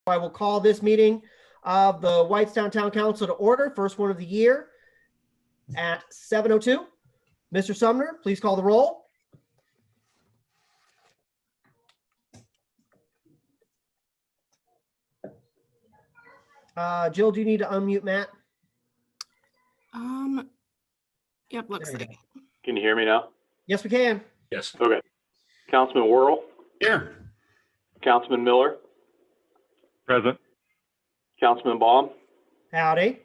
I will call this meeting of the Whitestown Town Council to order, first one of the year at 7:02. Mr. Sumner, please call the roll. Jill, do you need to unmute Matt? Yep, looks like. Can you hear me now? Yes, we can. Yes. Okay. Councilman Worrell, Here. Councilman Miller, Present. Councilman Baum, Howdy.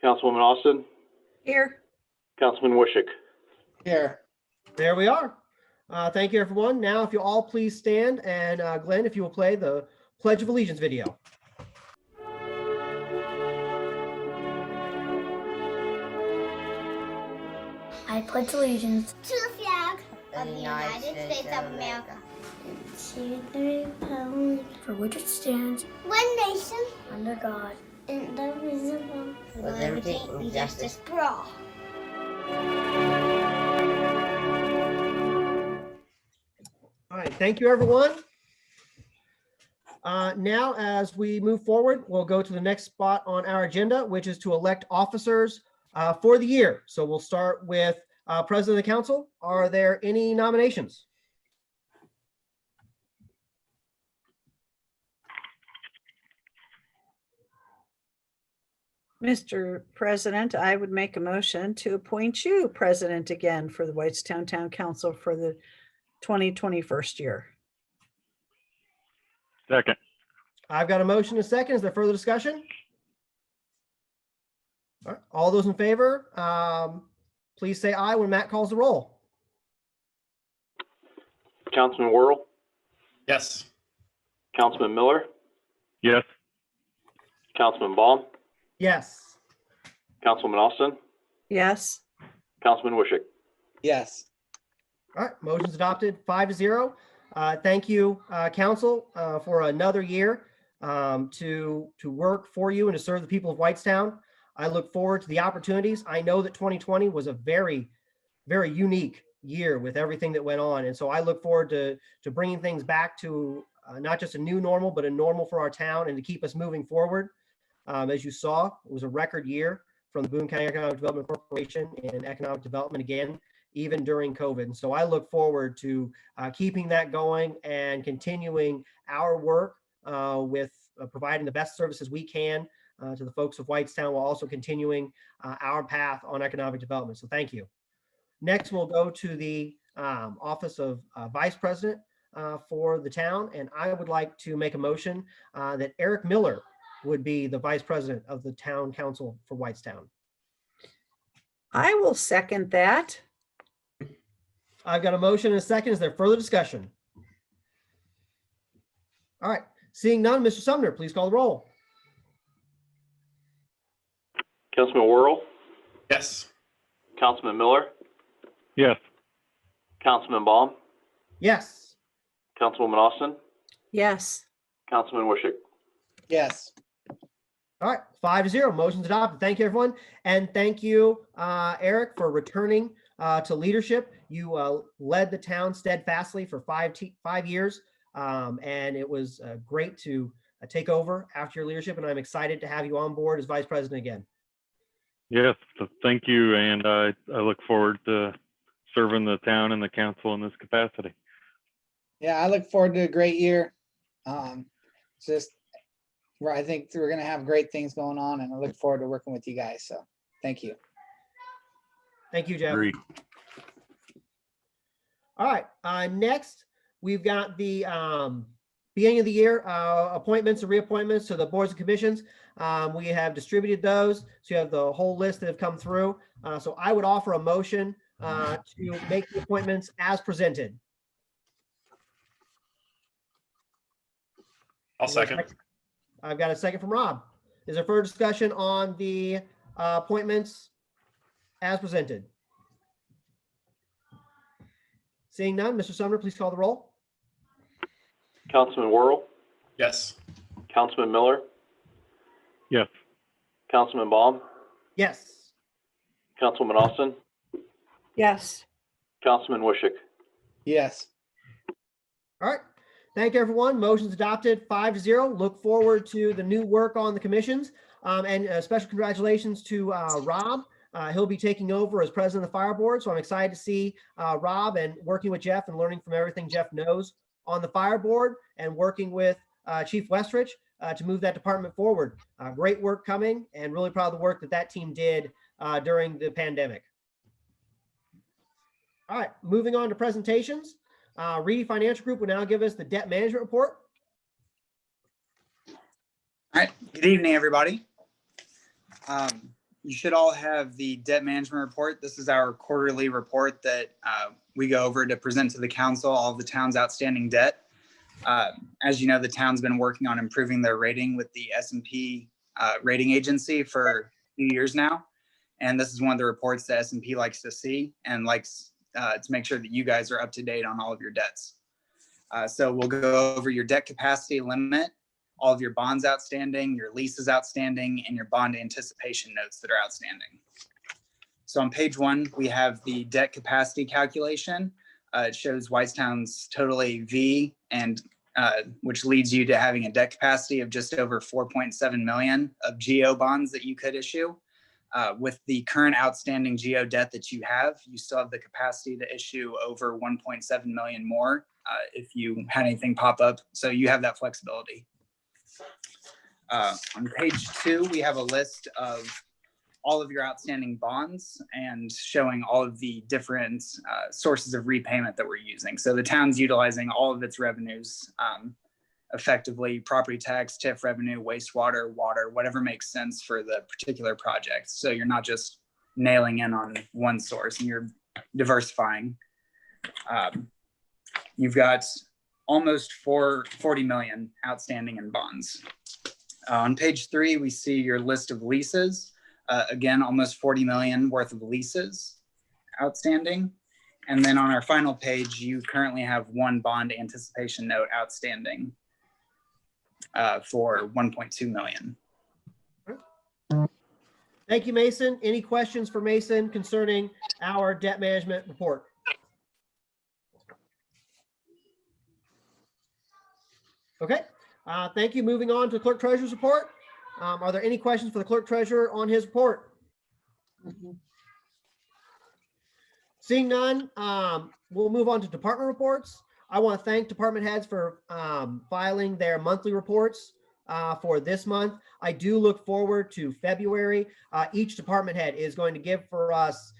Councilwoman Austin, Here. Councilman Wishick. Here. There we are. Thank you, everyone. Now, if you all please stand, and Glenn, if you will play the Pledge of Allegiance video. I pledge allegiance to the flag of the United States of America, to the republic for which it stands, one nation, under God, indivisible, with liberty and justice for all. All right, thank you, everyone. Now, as we move forward, we'll go to the next spot on our agenda, which is to elect officers for the year. So we'll start with President of the Council. Are there any nominations? Mr. President, I would make a motion to appoint you president again for the Whitestown Town Council for the 2021 year. Second. I've got a motion and a second. Is there further discussion? All right, all those in favor, please say aye when Matt calls the roll. Councilman Worrell, Yes. Councilman Miller, Yes. Councilman Baum, Yes. Councilwoman Austin, Yes. Councilman Wishick. Yes. All right, motion's adopted 5-0. Thank you, council, for another year to work for you and to serve the people of Whitestown. I look forward to the opportunities. I know that 2020 was a very, very unique year with everything that went on. And so I look forward to bringing things back to not just a new normal, but a normal for our town and to keep us moving forward. As you saw, it was a record year from the Boone County Economic Development Corporation in economic development again, even during COVID. And so I look forward to keeping that going and continuing our work with providing the best services we can to the folks of Whitestown, while also continuing our path on economic development. So thank you. Next, we'll go to the office of Vice President for the town. And I would like to make a motion that Eric Miller would be the Vice President of the Town Council for Whitestown. I will second that. I've got a motion and a second. Is there further discussion? All right, seeing none, Mr. Sumner, please call the roll. Councilman Worrell, Yes. Councilman Miller, Yes. Councilman Baum, Yes. Councilwoman Austin, Yes. Councilman Wishick. Yes. All right, 5-0, motion's adopted. Thank you, everyone. And thank you, Eric, for returning to leadership. You led the town steadfastly for 5 years, and it was great to take over after your leadership, and I'm excited to have you on board as Vice President again. Yes. So thank you. And I look forward to serving the town and the council in this capacity. Yeah, I look forward to a great year. Just where I think we're gonna have great things going on, and I look forward to working with you guys. So thank you. Thank you, Jeff. Agreed. All right, next, we've got the beginning of the year appointments and reappointments to the boards and commissions. We have distributed those, so you have the whole list that have come through. So I would offer a motion to make the appointments as presented. I'll second. I've got a second from Rob. Is there further discussion on the appointments as presented? Seeing none, Mr. Sumner, please call the roll. Councilman Worrell, Yes. Councilman Miller, Yes. Councilman Baum, Yes. Councilwoman Austin, Yes. Councilman Wishick. Yes. All right. Thank everyone. Motion's adopted 5-0. Look forward to the new work on the commissions. And special congratulations to Rob. He'll be taking over as president of the fire board. So I'm excited to see Rob and working with Jeff and learning from everything Jeff knows on the fire board and working with Chief Westrich to move that department forward. Great work coming and really proud of the work that that team did during the pandemic. All right, moving on to presentations. Reedy Financial Group will now give us the debt management report. All right, good evening, everybody. You should all have the debt management report. This is our quarterly report that we go over to present to the council all of the town's outstanding debt. As you know, the town's been working on improving their rating with the S&P rating agency for a few years now. And this is one of the reports that S&P likes to see and likes to make sure that you guys are up to date on all of your debts. So we'll go over your debt capacity limit, all of your bonds outstanding, your leases outstanding, and your bond anticipation notes that are outstanding. So on page 1, we have the debt capacity calculation. It shows Whitestown's total AV, and which leads you to having a debt capacity of just over 4.7 million of GO bonds that you could issue. With the current outstanding GO debt that you have, you still have the capacity to issue over 1.7 million more if you had anything pop up. So you have that flexibility. On page 2, we have a list of all of your outstanding bonds and showing all of the different sources of repayment that we're using. So the town's utilizing all of its revenues, effectively property tax, TIF revenue, wastewater, water, whatever makes sense for the particular project. So you're not just nailing in on one source and you're diversifying. You've got almost 40 million outstanding in bonds. On page 3, we see your list of leases. Again, almost 40 million worth of leases outstanding. And then on our final page, you currently have one bond anticipation note outstanding for 1.2 million. Thank you, Mason. Any questions for Mason concerning our debt management report? Okay, thank you. Moving on to the clerk treasurer's report. Are there any questions for the clerk treasurer on his report? Seeing none, we'll move on to department reports. I want to thank department heads for filing their monthly reports for this month. I do look forward to February. Each department head is going to give for us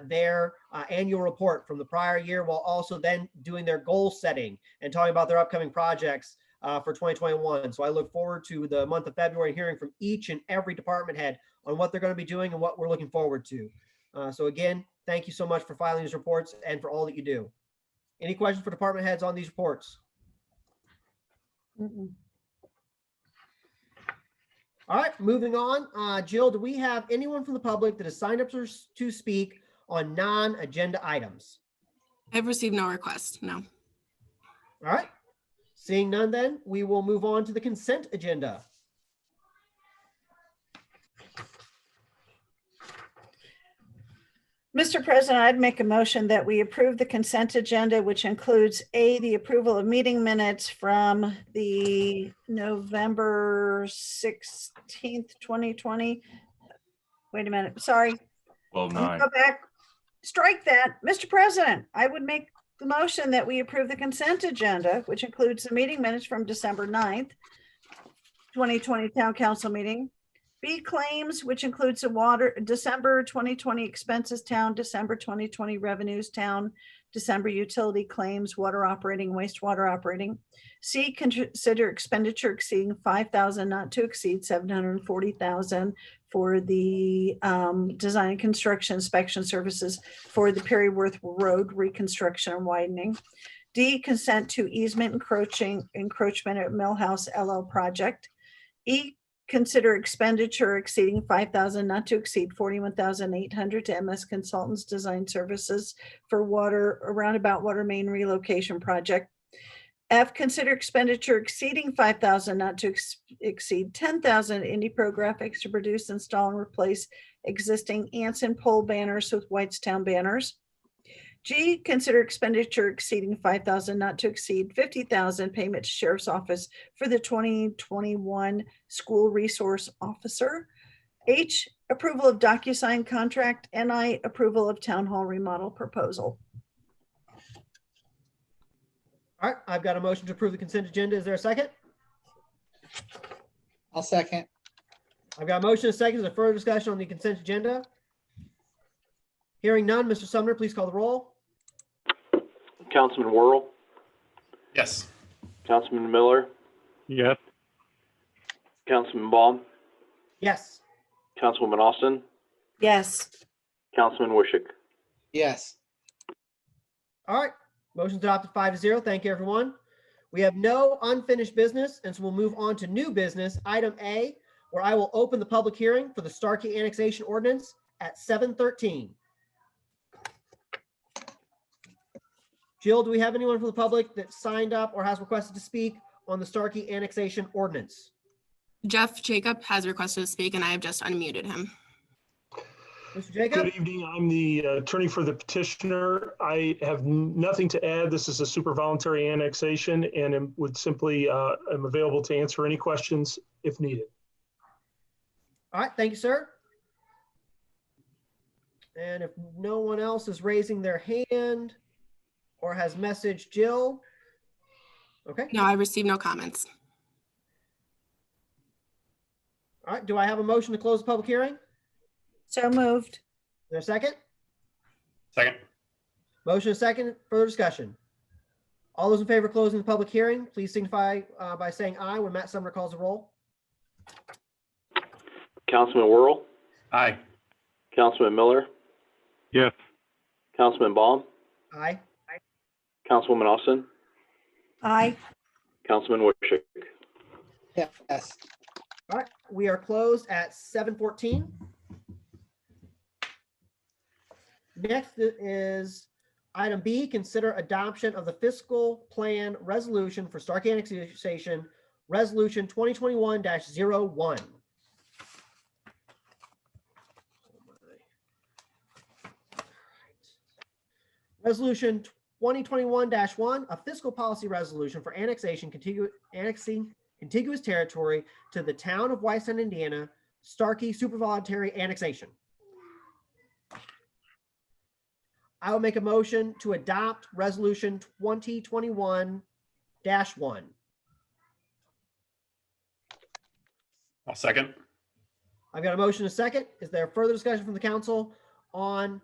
their annual report from the prior year, while also then doing their goal setting and talking about their upcoming projects for 2021. So I look forward to the month of February hearing from each and every department head on what they're going to be doing and what we're looking forward to. So again, thank you so much for filing these reports and for all that you do. Any questions for department heads on these reports? All right, moving on. Jill, do we have anyone from the public that has signed up to speak on non-agenda items? I've received no request, no. All right. Seeing none, then we will move on to the consent agenda. Mr. President, I'd make a motion that we approve the consent agenda, which includes A, the approval of meeting minutes from the November 16th, 2020. Wait a minute, sorry. 12/9. Go back, strike that. Mr. President, I would make the motion that we approve the consent agenda, which includes the meeting minutes from December 9th, 2020 Town Council meeting. B, claims, which includes the water, December 2020 expenses town, December 2020 revenues town, December utility claims, water operating, wastewater operating. C, consider expenditure exceeding 5,000, not to exceed 740,000 for the design and construction inspection services for the Perryworth Road reconstruction and widening. D, consent to easement encroachment at Millhouse LL project. E, consider expenditure exceeding 5,000, not to exceed 41,800 to MS Consultants Design Services for roundabout water main relocation project. F, consider expenditure exceeding 5,000, not to exceed 10,000 Indie Pro Graphics to produce, install, and replace existing Anson pole banners with Whitestown banners. G, consider expenditure exceeding 5,000, not to exceed 50,000, payment to Sheriff's Office for the 2021 School Resource Officer. H, approval of DocuSign contract. And I, approval of Town Hall remodel proposal. All right, I've got a motion to approve the consent agenda. Is there a second? I'll second. I've got a motion and a second. Is there further discussion on the consent agenda? Hearing none, Mr. Sumner, please call the roll. Councilman Worrell, Yes. Councilman Miller, Yes. Councilman Baum, Yes. Councilwoman Austin, Yes. Councilman Wishick. Yes. All right, motion's adopted 5-0. Thank you, everyone. We have no unfinished business, and so we'll move on to new business. Item A, where I will open the public hearing for the Starkey annexation ordinance at 7:13. Jill, do we have anyone from the public that signed up or has requested to speak on the Starkey annexation ordinance? Jeff Jacob has requested to speak and I have just unmuted him. Mr. Jacob? Good evening. I'm the attorney for the petitioner. I have nothing to add. This is a super voluntary annexation and would simply, am available to answer any questions if needed. All right, thank you, sir. And if no one else is raising their hand or has messaged Jill, okay. No, I received no comments. All right, do I have a motion to close the public hearing? Is So moved. there a second? Second. Motion is second, further discussion. All those in favor of closing the public hearing, please signify by saying aye when Matt Sumner calls the roll. Councilman Worrell, Aye. Councilman Miller, Yes. Councilman Baum, Aye. Councilwoman Austin, Aye. Councilman Wishick. Yes. All right, we are closed at 7:14. Next is item B, consider adoption of the fiscal plan resolution for Starkey annexation, resolution 2021-01. Resolution 2021-1, a fiscal policy resolution for annexing contiguous territory to the town of Whitestown, Indiana, Starkey supervoluntary annexation. I will make a motion to adopt resolution 2021-1. I'll second. I've got a motion and a second. Is there further discussion from the council on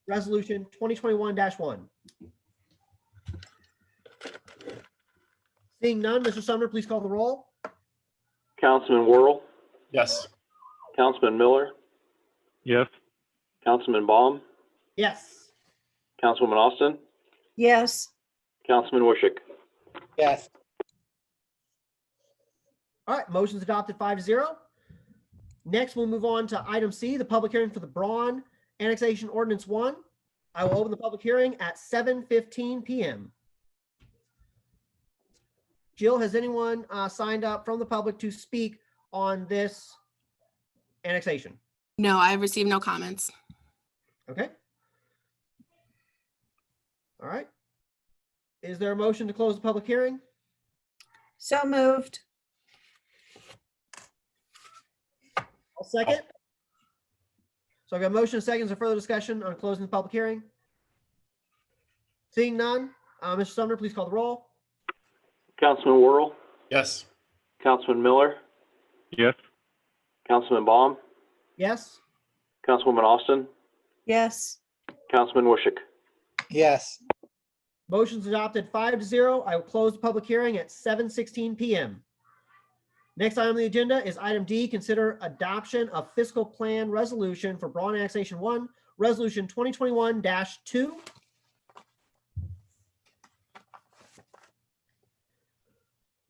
resolution 2021-1? Seeing none, Mr. Sumner, please call the roll. Councilman Worrell, Yes. Councilman Miller, Yes. Councilman Baum, Yes. Councilwoman Austin, Yes. Councilman Wishick. Yes. All right, motion's adopted 5-0. Next, we'll move on to item C, the public hearing for the Braun Annexation Ordinance 1. I will open the public hearing at 7:15 p.m. Jill, has anyone signed up from the public to speak on this annexation? No, I have received no comments. Okay. All right. Is there a motion to close the public hearing? So moved. I'll second. So I've got motion and seconds. Or further discussion on closing the public hearing? Seeing none, Mr. Sumner, please call the roll. Councilman Worrell, Yes. Councilman Miller, Yes. Councilman Baum, Yes. Councilwoman Austin, Yes. Councilman Wishick. Yes. Motion's adopted 5-0. I will close the public hearing at 7:16 p.m. Next item on the agenda is item D, consider adoption of fiscal plan resolution for Braun Annexation 1, resolution 2021-2.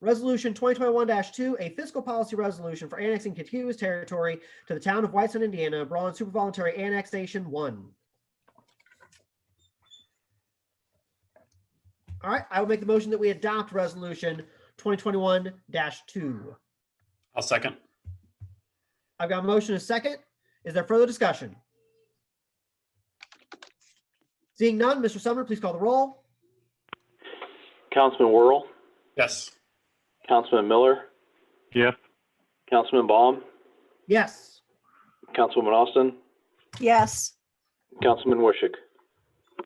Resolution 2021-2, a fiscal policy resolution for annexing contiguous territory to the town of Whitestown, Indiana, Braun Supervoluntary Annexation 1. All right, I will make the motion that we adopt resolution 2021-2. I'll second. I've got a motion and a second. Is there further discussion? Seeing none, Mr. Sumner, please call the roll. Councilman Worrell, Yes. Councilman Miller, Yes. Councilman Baum, Yes. Councilwoman Austin, Yes. Councilman Wishick.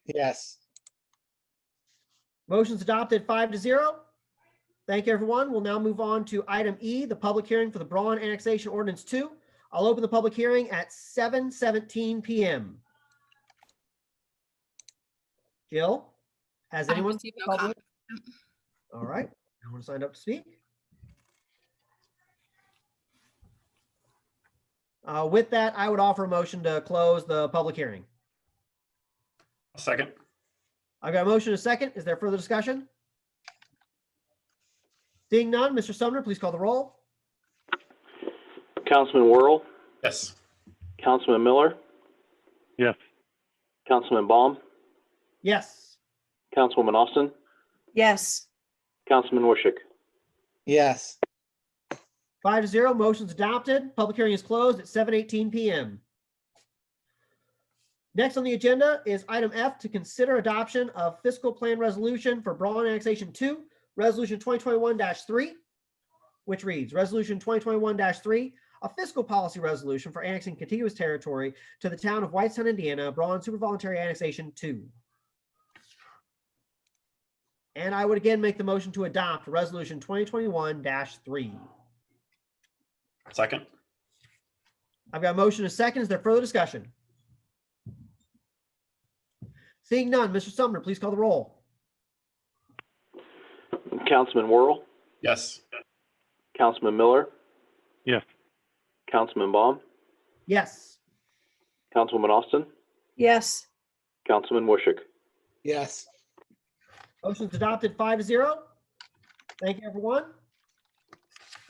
Yes. Motion's adopted 5-0. Thank you, everyone. We'll now move on to item E, the public hearing for the Braun Annexation Ordinance 2. I'll open the public hearing at 7:17 PM. Jill, has I have anyone? received no called comment. in? All right, no one signed up to speak. With that, I would offer a motion to close the public hearing. I'll second. I've got a motion and a second. Is there further discussion? Seeing none, Mr. Sumner, please call the roll. Councilman Worrell, Yes. Councilman Miller, Yes. Councilman Baum, Yes. Councilwoman Austin, Yes. Councilman Wishick. Yes. 5-0, motion's adopted. Public hearing is closed at 7:18 PM. Next on the agenda is item F, to consider adoption of fiscal plan resolution for Braun Annexation 2, Resolution 2021-3, which reads, Resolution 2021-3, a fiscal policy resolution for annexing contiguous territory to the town of Whitestown, Indiana, Braun Super Voluntary Annexation 2. And I would again make the motion to adopt Resolution 2021-3. Second. I've got a motion and a second. Is there further discussion? Seeing none, Mr. Sumner, please call the roll. Councilman Worrell, Yes. Councilman Miller, Yes. Councilman Baum, Yes. Councilwoman Austin, Yes. Councilman Wishick. Yes. Motion's adopted 5-0. Thank you, everyone.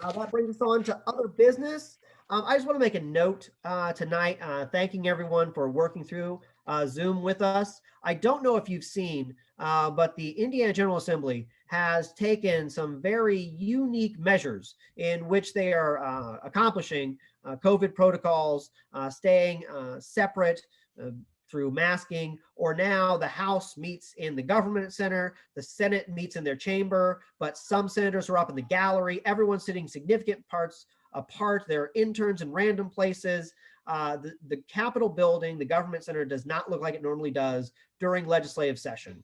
That brings us on to other business. I just want to make a note tonight, thanking everyone for working through Zoom with us. I don't know if you've seen, but the Indiana General Assembly has taken some very unique measures in which they are accomplishing COVID protocols, staying separate through masking, or now the House meets in the Government Center, the Senate meets in their chamber, but some senators are up in the gallery. Everyone's sitting significant parts apart. There are interns in random places. The Capitol building, the Government Center, does not look like it normally does during legislative session.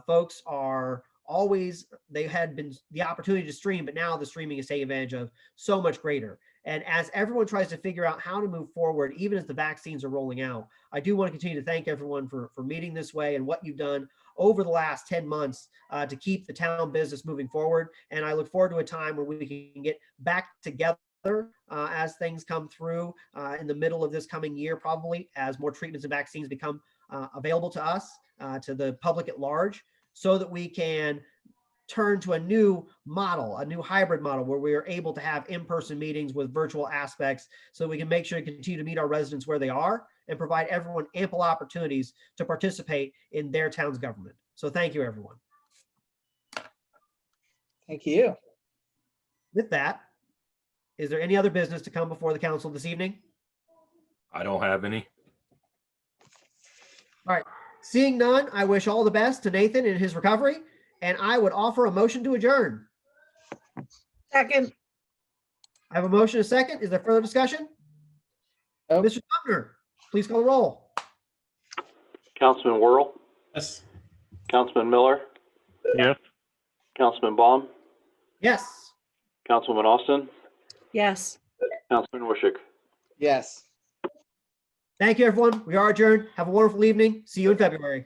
Folks are always, they had been the opportunity to stream, but now the streaming is taking advantage of so much greater. And as everyone tries to figure out how to move forward, even as the vaccines are rolling out, I do want to continue to thank everyone for meeting this way and what you've done over the last 10 months to keep the town business moving forward. And I look forward to a time where we can get back together as things come through in the middle of this coming year, probably as more treatments and vaccines become available to us, to the public at large, so that we can turn to a new model, a new hybrid model where we are able to have in-person meetings with virtual aspects so we can make sure to continue to meet our residents where they are and provide everyone ample opportunities to participate in their town's government. So thank you, everyone. Thank you. With that, is there any other business to come before the council this evening? I don't have any. All right, seeing none, I wish all the best to Nathan in his recovery, and I would offer a motion to adjourn. Second. I have a motion and a second. Is there further discussion? Nope. Mr. Sumner, please call the roll. Councilman Worrell, Yes. Councilman Miller, Yes. Councilman Baum, Yes. Councilwoman Austin, Yes. Councilman Wishick. Yes. Thank you, everyone. We are adjourned. Have a wonderful evening. See you in February.